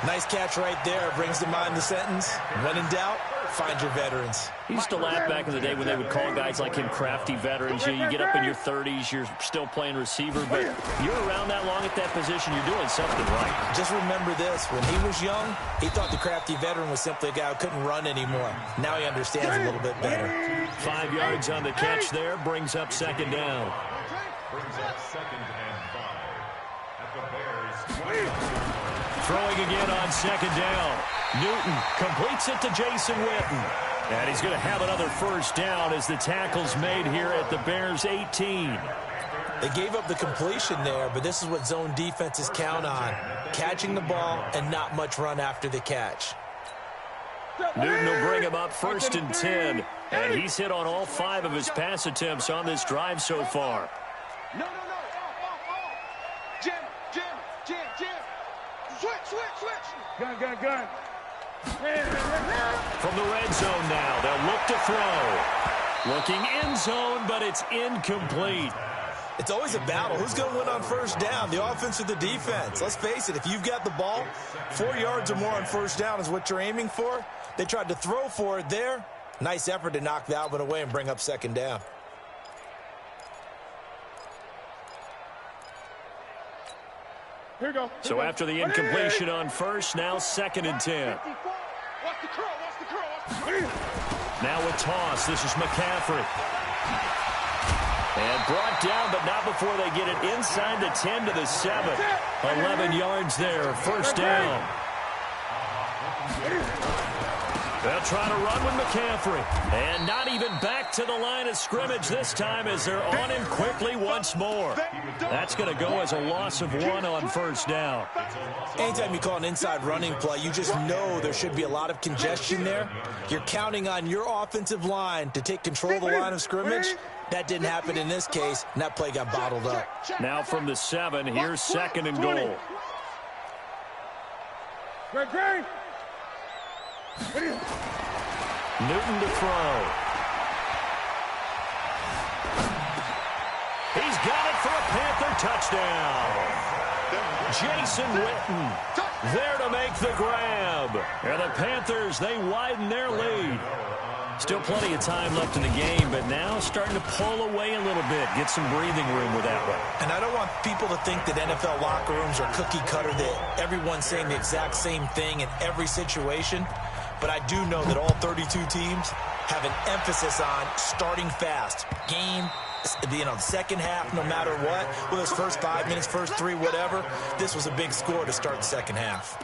Nice catch right there. Brings to mind the sentence, when in doubt, find your veterans. He used to laugh back in the day when they would call guys like him crafty veterans. You get up in your 30s, you're still playing receiver, but you're around that long at that position, you're doing something right. Just remember this. When he was young, he thought the crafty veteran was simply a guy who couldn't run anymore. Now he understands a little bit better. 5 yards on the catch there, brings up second down. Brings up 2nd and 5 at the Bears' 20. Throwing again on second down. Newton completes it to Jason Witten. And he's going to have another first down as the tackle's made here at the Bears' 18. They gave up the completion there, but this is what zone defenses count on. Catching the ball and not much run after the catch. Newton will bring him up first and 10. And he's hit on all 5 of his pass attempts on this drive so far. No. Jim. Switch. Gun. From the red zone now, they'll look to throw. Looking end zone, but it's incomplete. It's always a battle. Who's going to win on first down, the offense or the defense? Let's face it, if you've got the ball, 4 yards or more on first down is what you're aiming for. They tried to throw for it there. Nice effort to knock that one away and bring up second down. Here we go. So after the incompletion on first, now 2nd and 10. Watch the curl, watch the curl, watch the curl. Now a toss. This is McCaffrey. And brought down, but not before they get it inside the 10 to the 7. 11 yards there, first down. They'll try to run with McCaffrey. And not even back to the line of scrimmage this time as they're on him quickly once more. That's going to go as a loss of 1 on first down. Anytime you call an inside running play, you just know there should be a lot of congestion there. You're counting on your offensive line to take control of the line of scrimmage. That didn't happen in this case, and that play got bottled up. Now from the 7, here's 2nd and goal. Newton to throw. He's got it for a Panther touchdown. Jason Witten there to make the grab. And the Panthers, they widen their lead. Still plenty of time left in the game, but now starting to pull away a little bit. Get some breathing room with that one. And I don't want people to think that NFL locker rooms are cookie cutter, that everyone's saying the exact same thing in every situation. But I do know that all 32 teams have an emphasis on starting fast. Game, the second half, no matter what, whether it's first 5 minutes, first 3, whatever, this was a big score to start the second half.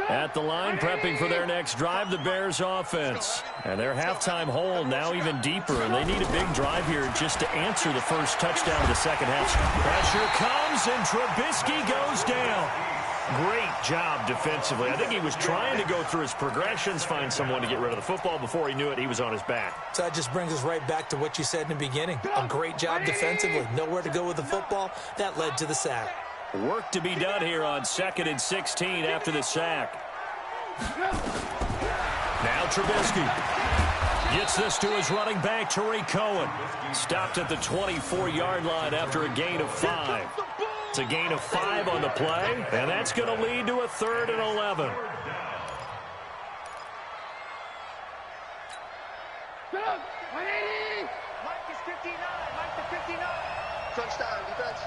At the line, prepping for their next drive, the Bears offense. And their halftime hole now even deeper, and they need a big drive here just to answer the first touchdown of the second half. Pressure comes, and Trubisky goes down. Great job defensively. I think he was trying to go through his progressions, find someone to get rid of the football. Before he knew it, he was on his back. So that just brings us right back to what you said in the beginning. A great job defensively. Nowhere to go with the football. That led to the sack. Work to be done here on 2nd and 16 after the sack. Now Trubisky gets this to his running back, Tariq Cohen. Stopped at the 24-yard line after a gain of 5. It's a gain of 5 on the play, and that's going to lead to a 3rd and 11. Mike is 59, Mike to 59. Crunch time, defense.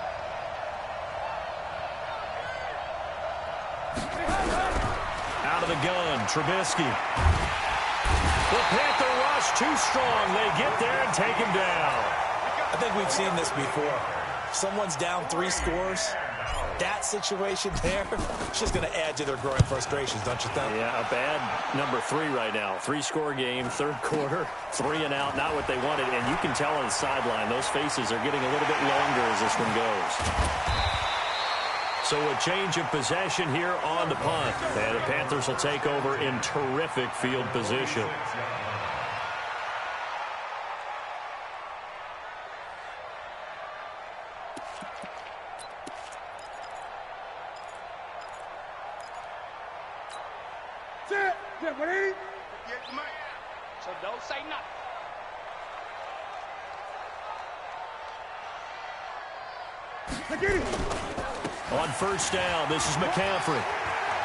Out of the gun, Trubisky. The Panther rush too strong. They get there and take him down. I think we've seen this before. Someone's down 3 scores. That situation there, it's just going to add to their growing frustrations, don't you think? Yeah, a bad number 3 right now. 3-score game, 3rd quarter, 3 and out, not what they wanted. And you can tell on the sideline, those faces are getting a little bit longer as this one goes. So a change of possession here on the punt. And the Panthers will take over in terrific field position. So don't say nothing. On first down, this is McCaffrey.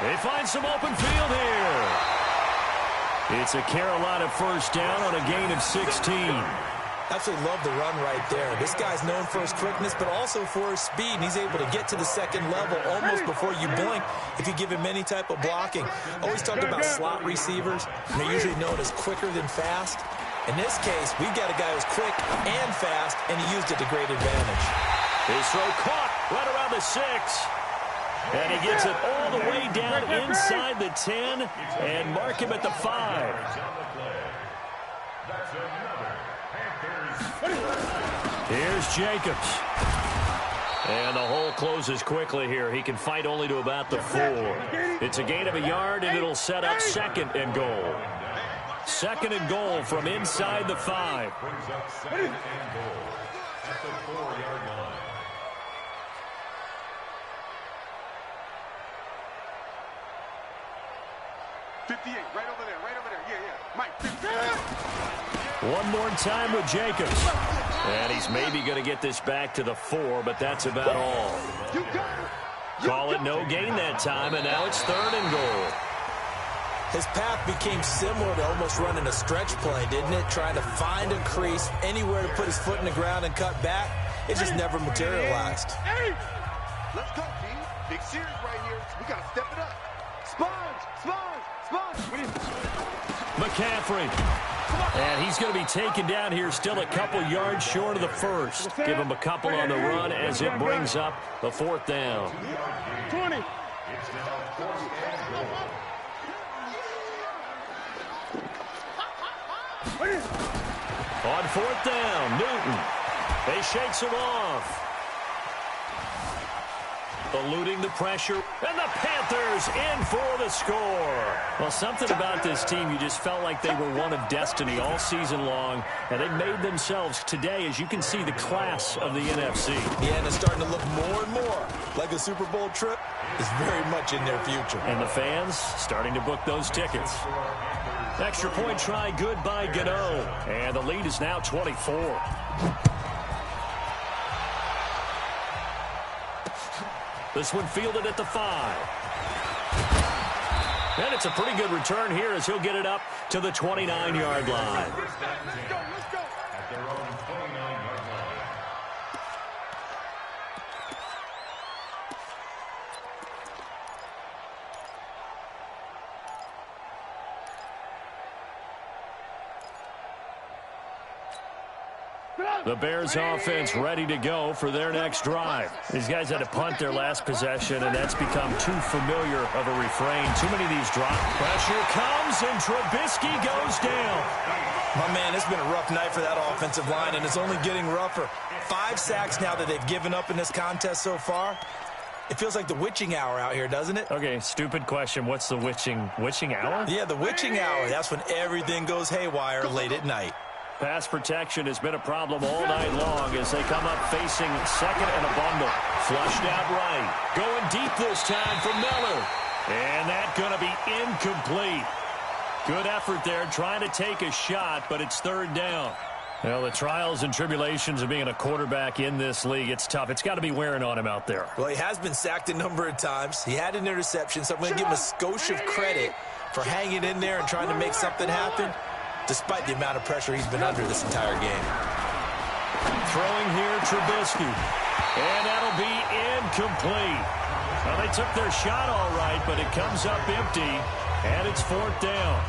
They find some open field here. It's a Carolina first down on a gain of 16. Absolutely love the run right there. This guy's known for his quickness, but also for his speed. And he's able to get to the second level almost before you blink if you give him any type of blocking. Always talk about slot receivers. And they're usually known as quicker than fast. In this case, we've got a guy who's quick and fast, and he used it to great advantage. His throw caught right around the 6. And he gets it all the way down inside the 10 and mark him at the 5. Here's Jacobs. And the hole closes quickly here. He can fight only to about the 4. It's a gain of a yard, and it'll set up 2nd and goal. 2nd and goal from inside the 5. Brings up 2nd and goal at the 4-yard line. 58, right over there, yeah. Mike, 58. One more time with Jacobs. And he's maybe going to get this back to the 4, but that's about all. Call it no gain that time, and now it's 3rd and goal. His path became similar to almost running a stretch play, didn't it? Trying to find a crease, anywhere to put his foot in the ground and cut back. It just never materialized. Hey! Let's go, G. Big series right here. We got to step it up. Sponge! McCaffrey. And he's going to be taken down here, still a couple yards short of the first. Give him a couple on the run as it brings up the 4th down. 20. On 4th down, Newton. They shakes him off. Eluding the pressure, and the Panthers in for the score. Well, something about this team, you just felt like they were one of destiny all season long, and they made themselves today, as you can see, the class of the NFC. Yeah, and it's starting to look more and more like a Super Bowl trip is very much in their future. And the fans starting to book those tickets. Extra point try, good by Gano. And the lead is now 24. This one fielded at the 5. And it's a pretty good return here as he'll get it up to the 29-yard line. Let's go. At their own 29-yard line. The Bears offense ready to go for their next drive. These guys had to punt their last possession, and that's become too familiar of a refrain. Too many of these drop. Pressure comes, and Trubisky goes down. My man, it's been a rough night for that offensive line, and it's only getting rougher. 5 sacks now that they've given up in this contest so far. It feels like the witching hour out here, doesn't it? Okay, stupid question. What's the witching hour? Yeah, the witching hour. That's when everything goes haywire late at night. Pass protection has been a problem all night long as they come up facing second and a bundle. Flushed out right. Going deep this time for Miller. And that's going to be incomplete. Good effort there trying to take a shot, but it's 3rd down. Well, the trials and tribulations of being a quarterback in this league, it's tough. It's got to be wearing on him out there. Well, he has been sacked a number of times. He had an interception, so I'm going to give him a skosh of credit for hanging in there and trying to make something happen, despite the amount of pressure he's been under this entire game. Throwing here, Trubisky. And that'll be incomplete. Well, they took their shot all right, but it comes up empty, and it's 4th down.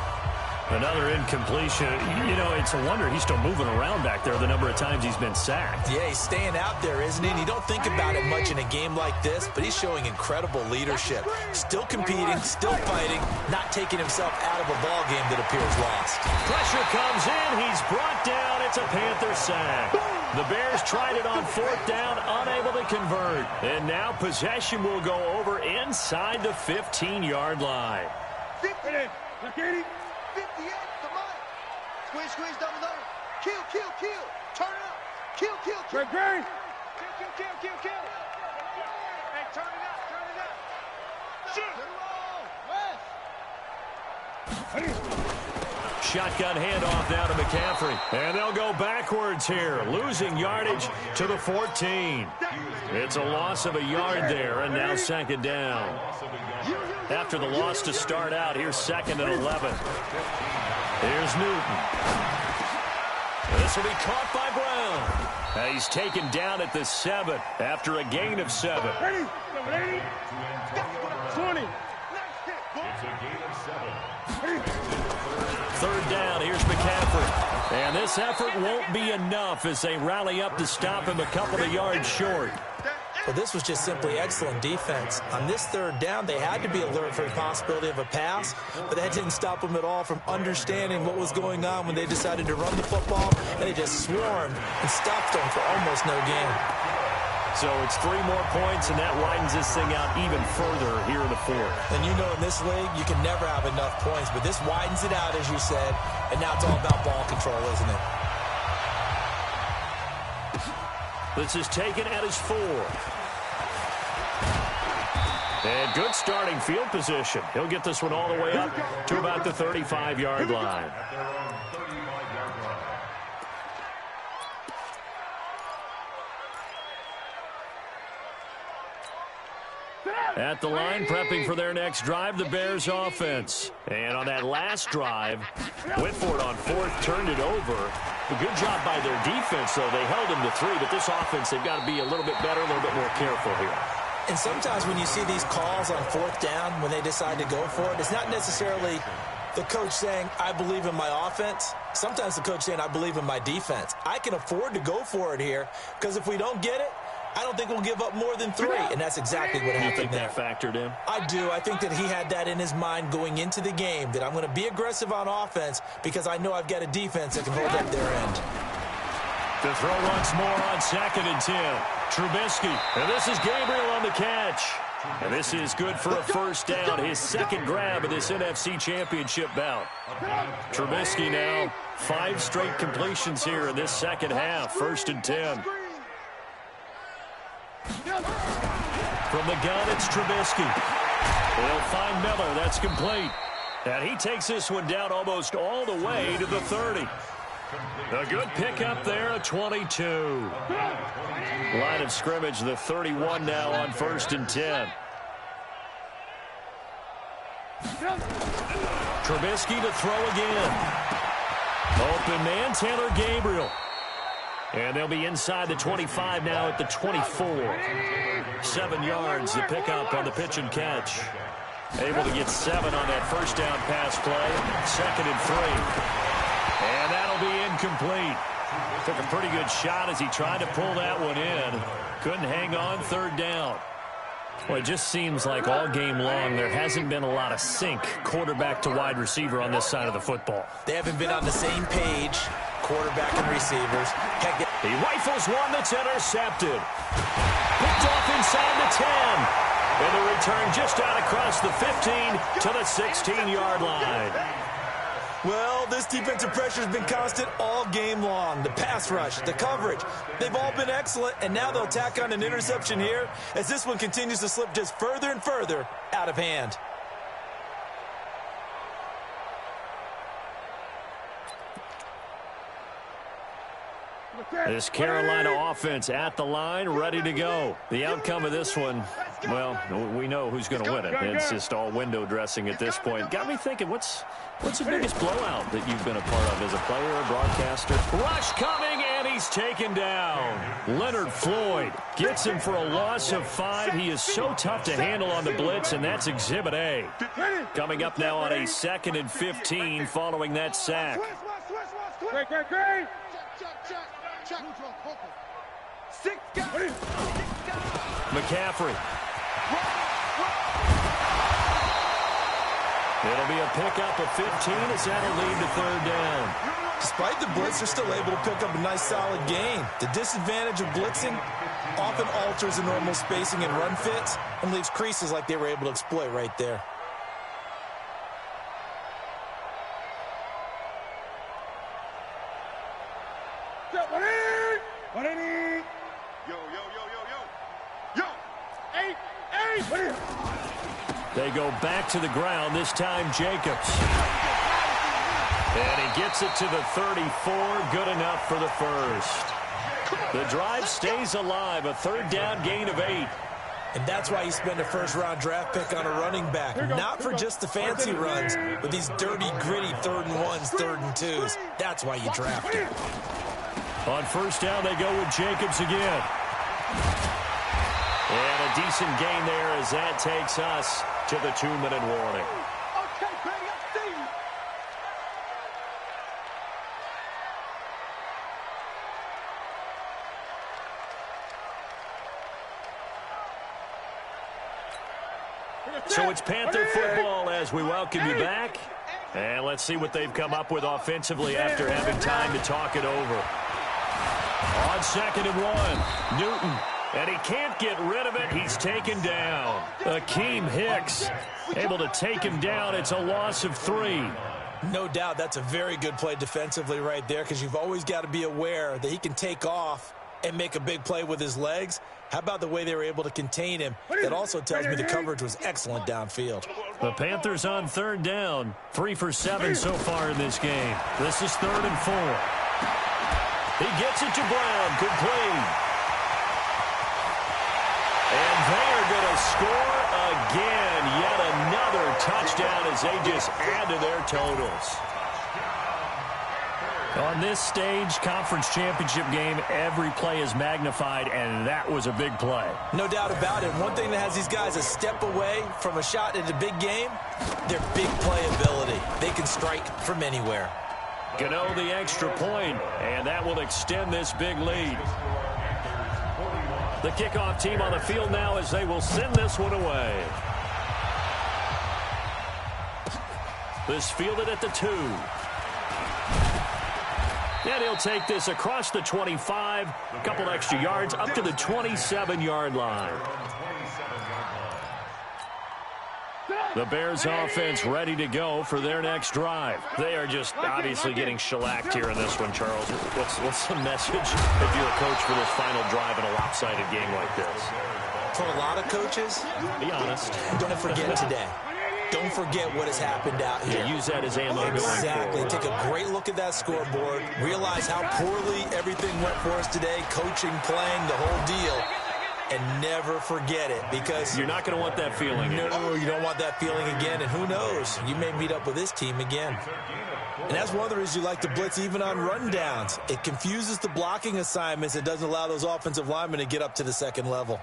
Another incompletion. You know, it's a wonder he's still moving around back there the number of times he's been sacked. Yeah, he's staying out there, isn't he? And you don't think about it much in a game like this, but he's showing incredible leadership. Still competing, still fighting, not taking himself out of a ball game that appears lost. Pressure comes in. He's brought down. It's a Panther sack. The Bears tried it on 4th down, unable to convert. And now possession will go over inside the 15-yard line. 58, come on. Squeeze, double. Kill. Turn it up. Kill. Great. Kill. Hey, turn it up. Shoot. Shotgun handoff now to McCaffrey. And they'll go backwards here, losing yardage to the 14. It's a loss of a yard there, and now 2nd down. After the loss to start out, here's 2nd and 11. Here's Newton. This will be caught by Brown. And he's taken down at the 7 after a gain of 7. 20. It's a gain of 7. 3rd down, here's McCaffrey. And this effort won't be enough as they rally up to stop him a couple of yards short. Well, this was just simply excellent defense. On this 3rd down, they had to be alert for the possibility of a pass, but that didn't stop them at all from understanding what was going on when they decided to run the football, and they just swarmed and stopped them for almost no gain. So it's 3 more points, and that widens this thing out even further here in the 4th. And you know in this league, you can never have enough points, but this widens it out, as you said, and now it's all about ball control, isn't it? This is taken at his 4. And good starting field position. He'll get this one all the way up to about the 35-yard line. At their own 35-yard line. At the line, prepping for their next drive, the Bears offense. And on that last drive, went for it on fourth, turned it over. A good job by their defense, though. They held him to 3, but this offense, they've got to be a little bit better, a little bit more careful here. And sometimes when you see these calls on fourth down, when they decide to go for it, it's not necessarily the coach saying, I believe in my offense. Sometimes the coach saying, I believe in my defense. I can afford to go for it here, because if we don't get it, I don't think we'll give up more than 3, and that's exactly what happened there. You think that factored in? I do. I think that he had that in his mind going into the game, that I'm going to be aggressive on offense because I know I've got a defense that can hold up their end. To throw once more on 2nd and 10. Trubisky, and this is Gabriel on the catch. And this is good for a first down, his second grab of this NFC Championship bout. Trubisky now 5 straight completions here in this second half, 1st and 10. From the gun, it's Trubisky. He'll find Miller. That's complete. And he takes this one down almost all the way to the 30. A good pickup there, a 22. Line of scrimmage, the 31 now on 1st and 10. Trubisky to throw again. Open man, Taylor Gabriel. And they'll be inside the 25 now at the 24. 7 yards, the pickup on the pitch and catch. Able to get 7 on that first down pass play. 2nd and 3. And that'll be incomplete. Took a pretty good shot as he tried to pull that one in. Couldn't hang on, 3rd down. Well, it just seems like all game long there hasn't been a lot of sync quarterback to wide receiver on this side of the football. They haven't been on the same page, quarterback and receivers. Heck, he rifles one that's intercepted. Picked off inside the 10. And the return just out across the 15 to the 16-yard line. well, this defensive pressure has been constant all game long. The pass rush, the coverage, they've all been excellent, and now they'll tack on an interception here as this one continues to slip just further and further out of hand. This Carolina offense at the line, ready to go. The outcome of this one, well, we know who's going to win it. It's just all window dressing at this point. Got me thinking, what's the biggest blowout that you've been a part of as a player or broadcaster? Rush coming, and he's taken down. Leonard Floyd gets him for a loss of 5. He is so tough to handle on the blitz, and that's Exhibit A. Coming up now on a 2nd and 15 following that sack. Great. McCaffrey. It'll be a pickup of 15 as that'll lead to 3rd down. Despite the blitz, they're still able to pick up a nice solid gain. The disadvantage of blitzing often alters the normal spacing and run fits and leaves creases like they were able to exploit right there. They go back to the ground, this time Jacobs. And he gets it to the 34, good enough for the first. The drive stays alive, a 3rd down gain of 8. And that's why you spend a first-round draft pick on a running back. Not for just the fancy runs, but these dirty, gritty 3rd and 1s, 3rd and 2s. That's why you draft him. On 1st down, they go with Jacobs again. And a decent gain there as that takes us to the 2-minute warning. Okay, baby, I see you. So it's Panther football as we welcome you back. And let's see what they've come up with offensively after having time to talk it over. On 2nd and 1, Newton. And he can't get rid of it. He's taken down. Akeem Hicks able to take him down. It's a loss of 3. No doubt that's a very good play defensively right there because you've always got to be aware that he can take off and make a big play with his legs. How about the way they were able to contain him? That also tells me the coverage was excellent downfield. The Panthers on third down. 3 for 7 so far in this game. This is 3rd and 4. He gets it to Brown. Complete. And they are going to score again. Yet another touchdown as they just add to their totals. On this stage, conference championship game, every play is magnified, and that was a big play. No doubt about it. One thing that has these guys a step away from a shot at a big game, their big play ability. They can strike from anywhere. Gano the extra point, and that will extend this big lead. The kickoff team on the field now as they will send this one away. This fielded at the 2. And he'll take this across the 25, a couple extra yards, up to the 27-yard line. The Bears offense ready to go for their next drive. They are just obviously getting shellacked here in this one, Charles. What's the message if you're a coach for this final drive in a lopsided game like this? For a lot of coaches, be honest. Don't forget today. Don't forget what has happened out here. Yeah, use that as ammo going forward. Exactly. Take a great look at that scoreboard. Realize how poorly everything went for us today. Coaching, playing, the whole deal. And never forget it, because you're not going to want that feeling. No, you don't want that feeling again. And who knows? You may meet up with this team again. And that's one of the reasons you like to blitz even on rundowns. It confuses the blocking assignments. It doesn't allow those offensive linemen to get up to the second level.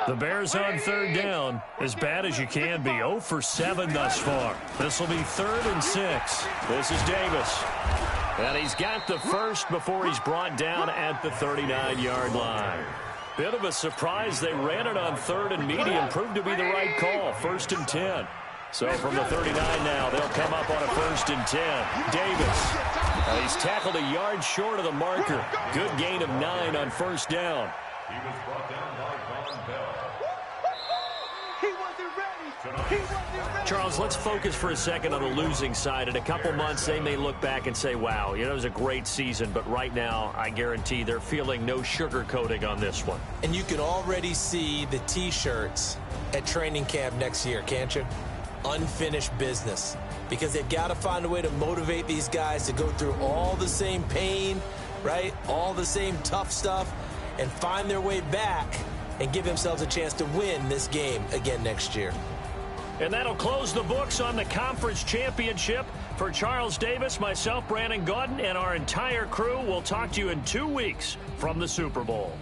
The Bears on third down, as bad as you can be. 0 for 7 thus far. This will be 3rd and 6. This is Davis. And he's got the first before he's brought down at the 39-yard line. Bit of a surprise. They ran it on 3rd and medium. Proved to be the right call. 1st and 10. So from the 39 now, they'll come up on a 1st and 10. Davis. He's tackled a yard short of the marker. Good gain of 9 on 1st down. He was brought down by Von Bell. He wasn't ready. He wasn't ready. Charles, let's focus for a second on the losing side. In a couple months, they may look back and say, wow, it was a great season. But right now, I guarantee they're feeling no sugarcoating on this one. And you can already see the T-shirts at training camp next year, can't you? Unfinished business. Because they've got to find a way to motivate these guys to go through all the same pain, right? All the same tough stuff, and find their way back and give themselves a chance to win this game again next year. And that'll close the books on the conference championship. For Charles Davis, myself, Brandon Gaudin, and our entire crew, we'll talk to you in 2 weeks from the Super Bowl.